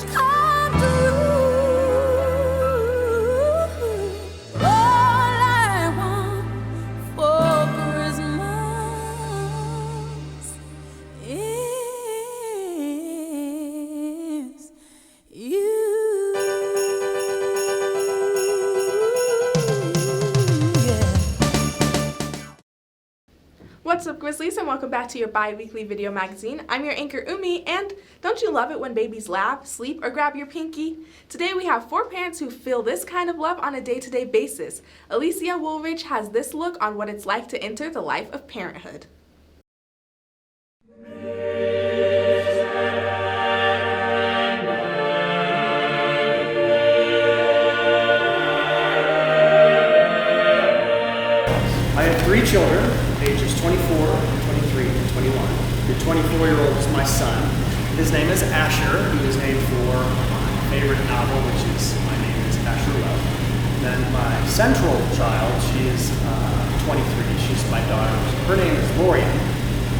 come true. All I want for Christmas is you. What's up, Grizzlies, and welcome back to your bi-weekly video magazine. I'm your anchor, Umi, and don't you love it when babies laugh, sleep, or grab your pinky? Today we have 4 parents who feel this kind of love on a day-to-day basis. Alicia Woolridge has this look on what it's like to enter the life of parenthood. I have 3 children, ages 24, 23, and 21. The 24-year-old is my son. His name is Asher. He was named for my favorite novel, which is My Name is Asher Love. Then my central child, she is 23. She's my daughter. Her name is Lorian,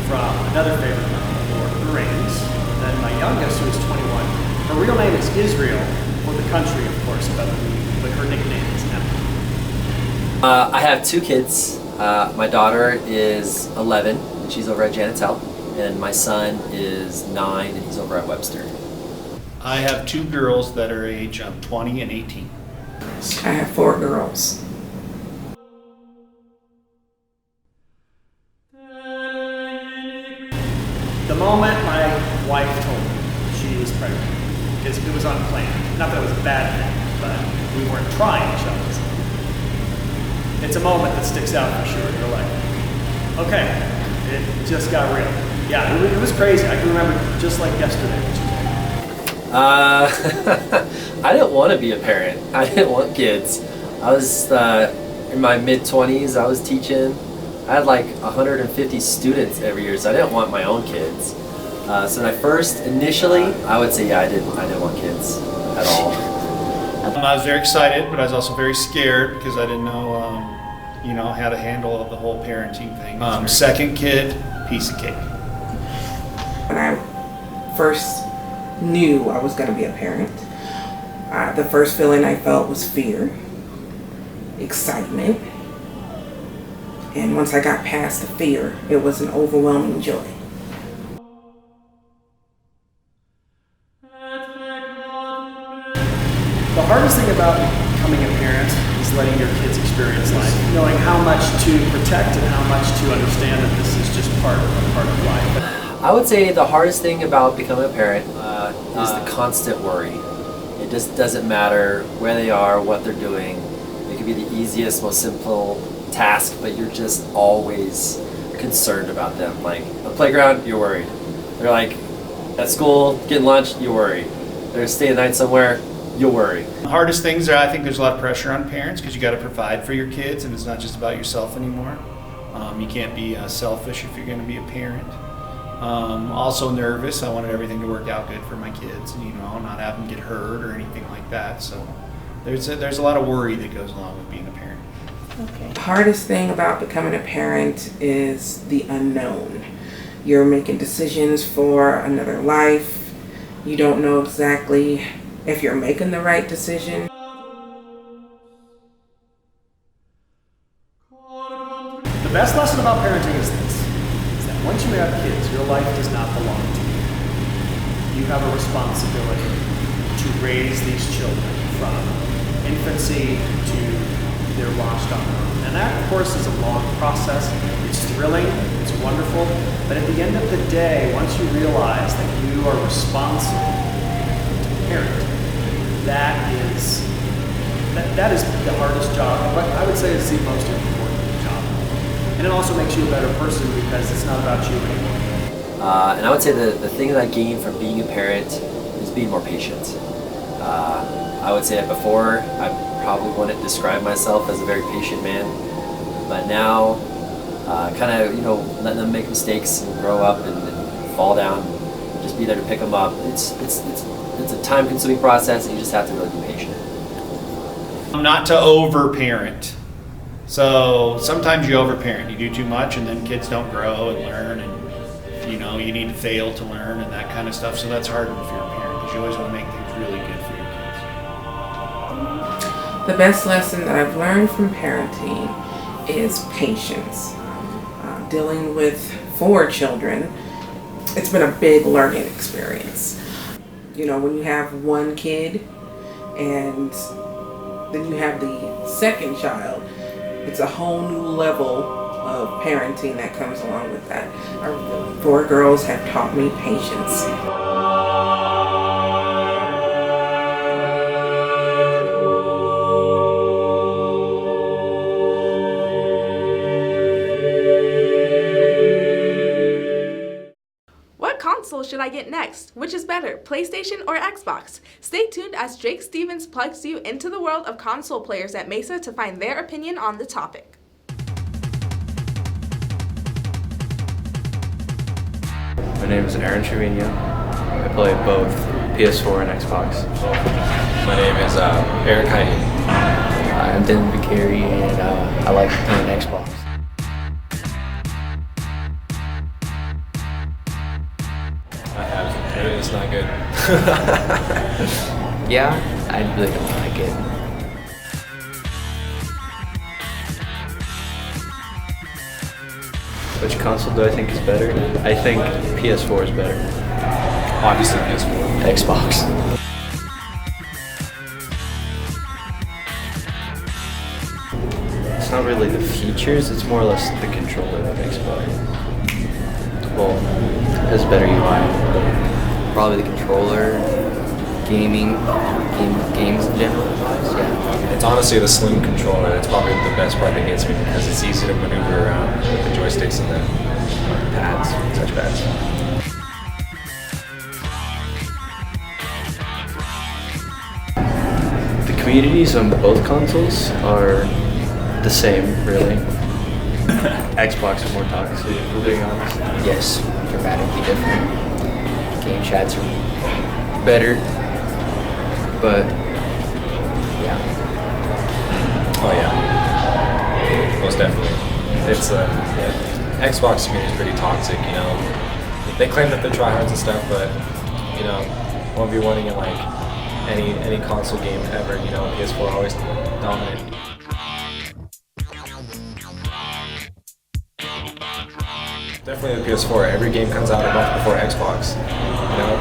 from another favorite novel, Lord of the Rings. Then my youngest, who is 21, her real name is Israel, for the country, of course, but her nickname is Emma. I have 2 kids. My daughter is 11, and she's over at Janitel, and my son is 9, and he's over at Webster. I have 2 girls that are age 20 and 18. I have 4 girls. The moment my wife told me she was pregnant, because it was unplanned. Not that it was a bad thing, but we weren't trying each other's. It's a moment that sticks out for sure. You're like, okay, it just got real. Yeah, it was crazy. I can remember just like yesterday. I didn't want to be a parent. I didn't want kids. I was in my mid-20s. I was teaching. I had like 150 students every year, so I didn't want my own kids. So when I first, initially, I would say, yeah, I didn't want kids at all. I was very excited, but I was also very scared because I didn't know, how to handle the whole parenting thing. Second kid, piece of cake. When I first knew I was going to be a parent, the first feeling I felt was fear, excitement, and once I got past the fear, it was an overwhelming joy. The hardest thing about becoming a parent is letting your kids experience life, knowing how much to protect and how much to understand that this is just part of life. I would say the hardest thing about becoming a parent is the constant worry. It just doesn't matter where they are, what they're doing. It could be the easiest, most simple task, but you're just always concerned about them. Like on the playground, you're worried. They're like at school, getting lunch, you're worried. They're staying the night somewhere, you'll worry. The hardest things are, I think there's a lot of pressure on parents because you got to provide for your kids, and it's not just about yourself anymore. You can't be selfish if you're going to be a parent. Also nervous. I wanted everything to work out good for my kids, and not have them get hurt or anything like that. So there's a lot of worry that goes along with being a parent. Okay. The hardest thing about becoming a parent is the unknown. You're making decisions for another life. You don't know exactly if you're making the right decision. The best lesson about parenting is this, is that once you have kids, your life does not belong to you. You have a responsibility to raise these children from infancy to their launched on their own. And that, of course, is a long process. It's thrilling, it's wonderful, but at the end of the day, once you realize that you are responsible to parent, that is the hardest job, but I would say it's the most important job. And it also makes you a better person because it's not about you anymore. And I would say the thing that I gained from being a parent is being more patient. I would say that before, I probably wouldn't describe myself as a very patient man, but now, kind of, letting them make mistakes and grow up and fall down, just be there to pick them up. It's a time-consuming process, and you just have to really be patient. Not to over-parent. So sometimes you over-parent. You do too much, and then kids don't grow and learn, and you need to fail to learn and that kind of stuff. So that's hard if you're a parent because you always want to make things really good for your kids? The best lesson that I've learned from parenting is patience. Dealing with 4 children, it's been a big learning experience. You know, when you have one kid and then you have the second child, it's a whole new level of parenting that comes along with that. Our 4 girls have taught me patience. What console should I get next? Which is better, PlayStation or Xbox? Stay tuned as Jake Stevens plugs you into the world of console players at Mesa to find their opinion on the topic. My name is Aaron Trevino. I play both PS4 and Xbox. My name is Eric Heine. I'm Dylan Vicari, and I like playing Xbox. I have. It's not good. Yeah, I really don't like it. Which console do I think is better? I think PS4 is better. Obviously PS4. Xbox. It's not really the features, it's more or less the controller that makes it better. Well, it has better UI. Probably the controller, games in general. Yeah. It's honestly the slim controller. That's probably the best part that gets me because it's easy to maneuver around with the joysticks and the pads, touch pads. The communities on both consoles are the same, really. Xbox is more toxic, if we're being honest. Yes, dramatically different. Game chats are better, but yeah. Oh yeah, most definitely. It's Xbox community is pretty toxic. You know, they claim that they're tryhards and stuff, but you know, 1v1ing in like any console game ever. You know, PS4 always dominant. Definitely the PS4. Every game comes out a month before Xbox. You know,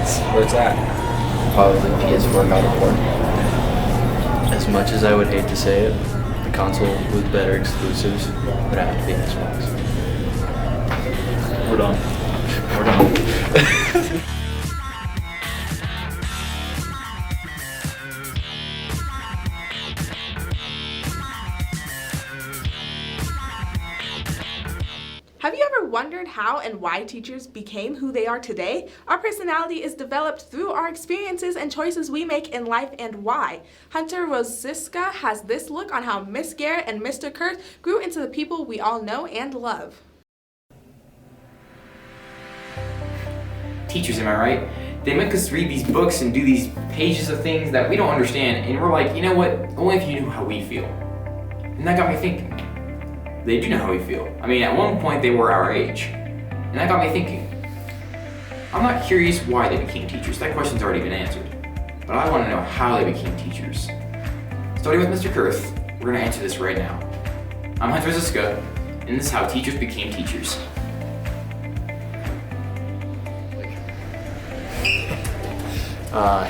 it's where it's at. Probably PS4 God of War. As much as I would hate to say it, the console with better exclusives would have to be Xbox. We're done. We're done. Have you ever wondered how and why teachers became who they are today? Our personality is developed through our experiences and choices we make in life and why. Hunter Rosiska has this look on how Miss Garrett and Mr. Kurth grew into the people we all know and love. Teachers, am I right? They make us read these books and do these pages of things that we don't understand, and we're like, you know what? Only if you knew how we feel. And that got me thinking. They do know how we feel. I mean, at one point they were our age. And that got me thinking. I'm not curious why they became teachers. That question's already been answered. But I want to know how they became teachers. Starting with Mr. Kurth, we're going to answer this right now. I'm Hunter Ziska, and this is how teachers became teachers.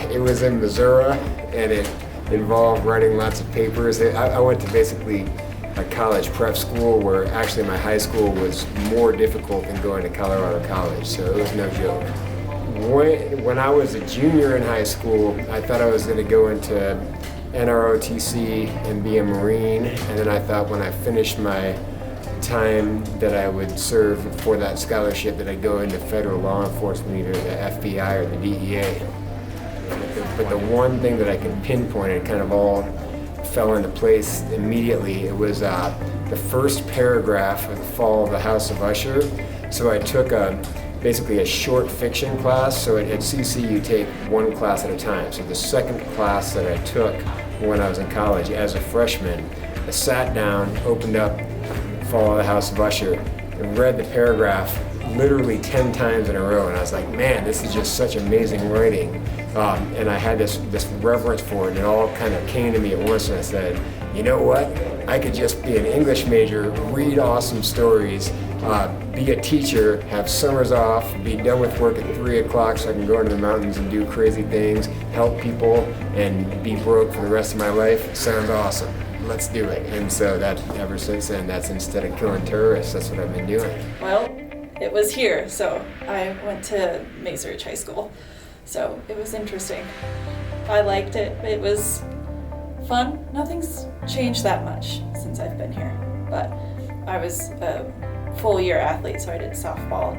It was in Missouri, and it involved writing lots of papers. I went to basically a college prep school where actually my high school was more difficult than going to Colorado College, so it was no joke. When I was a junior in high school, I thought I was going to go into NROTC and be a Marine, and then I thought when I finished my time that I would serve for that scholarship that I'd go into federal law enforcement, either the FBI or the DEA. But the one thing that I can pinpoint, it kind of all fell into place immediately. It was the first paragraph of The Fall of the House of Usher. So I took basically a short fiction class. So at CC you take one class at a time. So the second class that I took when I was in college as a freshman, I sat down, opened up Fall of the House of Usher, and read the paragraph literally 10 times in a row, and I was like, man, this is just such amazing writing. And I had this reverence for it, and it all kind of came to me at once, and I said, you know what? I could just be an English major, read awesome stories, be a teacher, have summers off, be done with work at 3 o'clock so I can go into the mountains and do crazy things, help people, and be broke for the rest of my life. Sounds awesome. Let's do it. And so that ever since then, that's instead of killing terrorists, that's what I've been doing. Well, it was here, so I went to Mesa Ridge High School. So it was interesting. I liked it. It was fun. Nothing's changed that much since I've been here. But I was a full year athlete, so I did softball,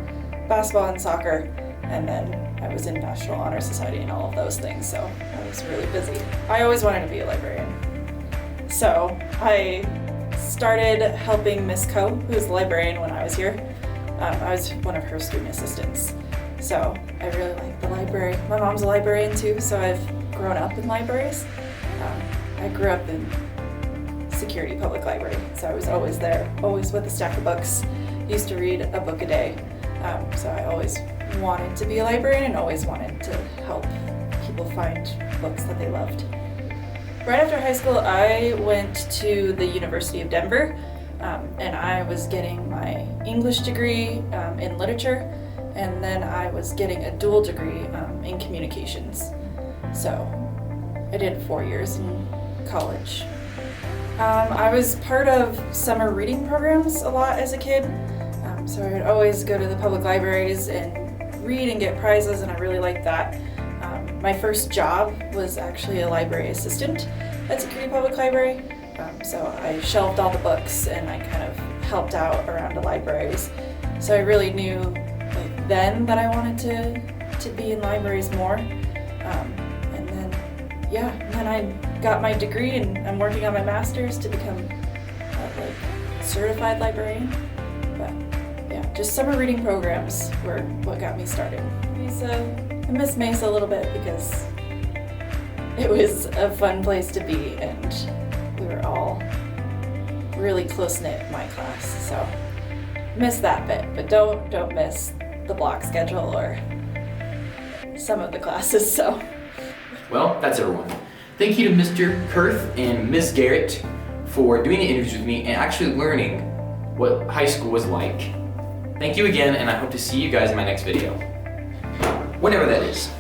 basketball, and soccer. And then I was in National Honor Society and all of those things, so I was really busy. I always wanted to be a librarian. So I started helping Miss Coe, who was the librarian when I was here. I was one of her student assistants. So I really like the library. My mom's a librarian too, so I've grown up in libraries. I grew up in Security Public Library, so I was always there, always with a stack of books. Used to read a book a day. So I always wanted to be a librarian and always wanted to help people find books that they loved. Right after high school, I went to the University of Denver, and I was getting my English degree in literature, and then I was getting a dual degree in communications. So I did 4 years in college. I was part of summer reading programs a lot as a kid, so I would always go to the public libraries and read and get prizes, and I really liked that. My first job was actually a library assistant at Security Public Library, so I shelved all the books and I kind of helped out around the libraries. So I really knew then that I wanted to be in libraries more. And then I got my degree and I'm working on my master's to become a certified librarian. But yeah, just summer reading programs were what got me started. I miss Mesa a little bit because it was a fun place to be and we were all really close-knit in my class, so miss that bit, but don't miss the block schedule or some of the classes. So well, that's everyone. Thank you to Mr. Kurth and Ms. Garrett for doing the interviews with me and actually learning what high school was like. Thank you again, and I hope to see you guys in my next video. Whenever that is.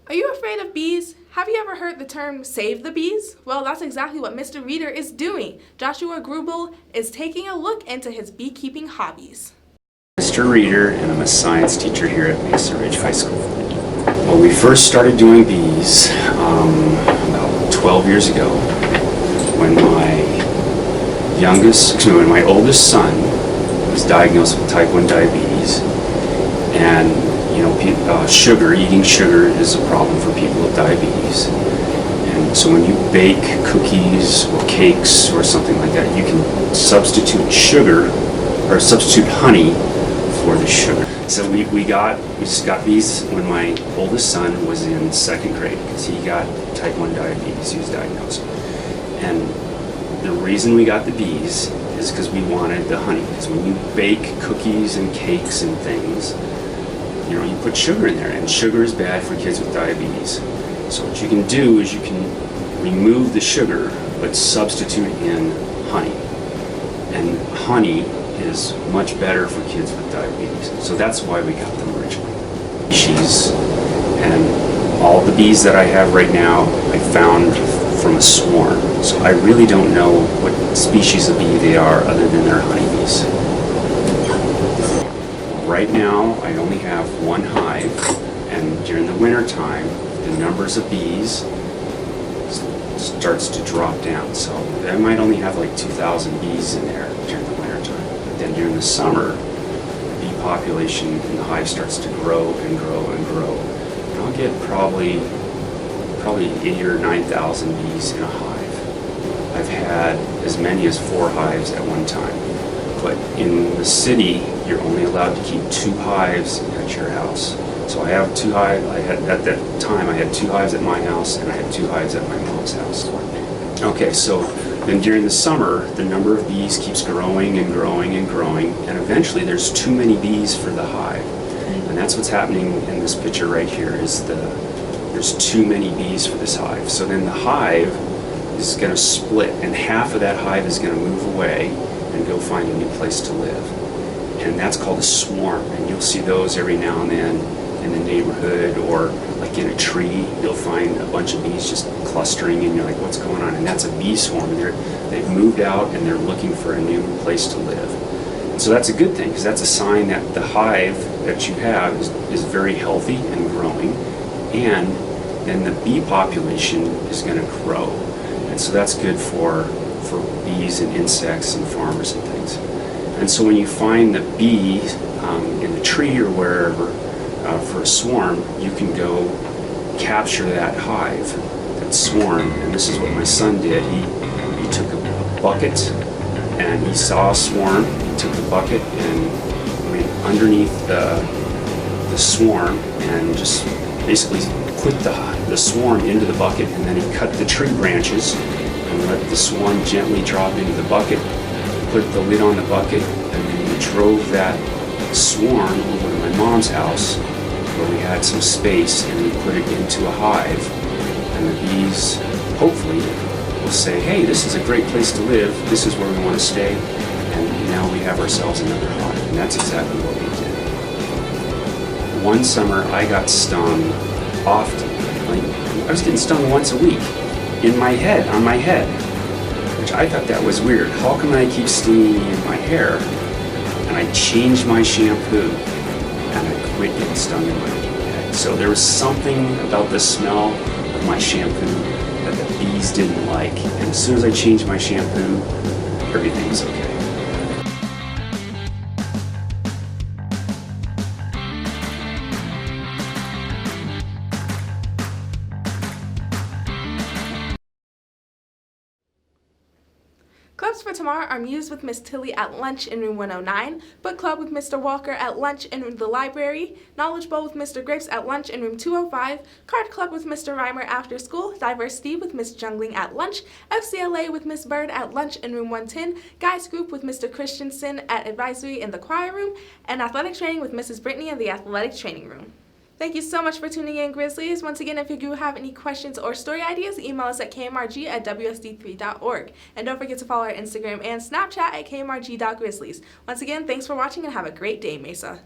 Are you afraid of bees? Have you ever heard the term save the bees? Well, that's exactly what Mr. Reader is doing. Joshua Grubel is taking a look into his beekeeping hobbies. Mr. Reader, and I'm a science teacher here at Mesa Ridge High School. Well, we first started doing bees about 12 years ago when my oldest son was diagnosed with type 1 diabetes. And eating sugar is a problem for people with diabetes. And so when you bake cookies or cakes or something like that, you can substitute sugar or substitute honey for the sugar. So we just got bees when my oldest son was in 2nd grade because he got type 1 diabetes. He was diagnosed. And the reason we got the bees is because we wanted the honey. Because when you bake cookies and cakes and things, you put sugar in there, and sugar is bad for kids with diabetes. So what you can do is you can remove the sugar, but substitute in honey. And honey is much better for kids with diabetes. So that's why we got them originally. And all the bees that I have right now, I found from a swarm. So I really don't know what species of bee they are other than they're honeybees. Right now, I only have one hive, and during the winter time, the numbers of bees starts to drop down. So I might only have like 2,000 bees in there during the winter time. But then during the summer, the bee population in the hive starts to grow and grow and grow. And I'll get probably 8,000 or 9,000 bees in a hive. I've had as many as 4 hives at one time. But in the city, you're only allowed to keep 2 hives at your house. So I have 2 hives. At that time I had 2 hives at my house, and I had 2 hives at my mom's house. Okay, so then during the summer, the number of bees keeps growing and growing and growing, and eventually there's too many bees for the hive. And that's what's happening in this picture right here, is there's too many bees for this hive. So then the hive is going to split, and half of that hive is going to move away and go find a new place to live. And that's called a swarm, and you'll see those every now and then in the neighborhood, or like in a tree, you'll find a bunch of bees just clustering, and you're like, what's going on? And that's a bee swarm. They've moved out and they're looking for a new place to live. And so that's a good thing, because that's a sign that the hive that you have is very healthy and growing, and then the bee population is going to grow. And so that's good for bees and insects and farmers and things. And so when you find the bee in the tree or wherever for a swarm, you can go capture that hive, that swarm. And this is what my son did. He took a bucket and he saw a swarm. He took the bucket and went underneath the swarm and just basically put the swarm into the bucket, and then he cut the tree branches and let the swarm gently drop into the bucket, put the lid on the bucket, and then we drove that swarm over to my mom's house where we had some space, and we put it into a hive, and the bees hopefully will say, hey, this is a great place to live, this is where we want to stay, and now we have ourselves another hive. And that's exactly what we did. One summer I got stung often. I was getting stung once a week in my head, on my head, which I thought that was weird. How come I keep stinging me in my hair? And I changed my shampoo and I quit getting stung in my head. So there was something about the smell of my shampoo that the bees didn't like. And as soon as I changed my shampoo, everything was okay. Clubs for tomorrow are Muse with Miss Tilly at lunch in room 109, Book Club with Mr. Walker at lunch in the library, Knowledge Bowl with Mr. Grapes at lunch in room 205, Card Club with Mr. Reimer after school, Diversity with Miss Jungling at lunch, FCLA with Miss Bird at lunch in room 110, Guys Group with Mr. Christensen at advisory in the choir room, and Athletic Training with Mrs. Brittany in the athletic training room. Thank you so much for tuning in, Grizzlies. Once again, if you do have any questions or story ideas, email us at kmrg@wsd3.org. And don't forget to follow our Instagram and Snapchat at kmrg.grizzlies. Once again, thanks for watching and have a great day, Mesa.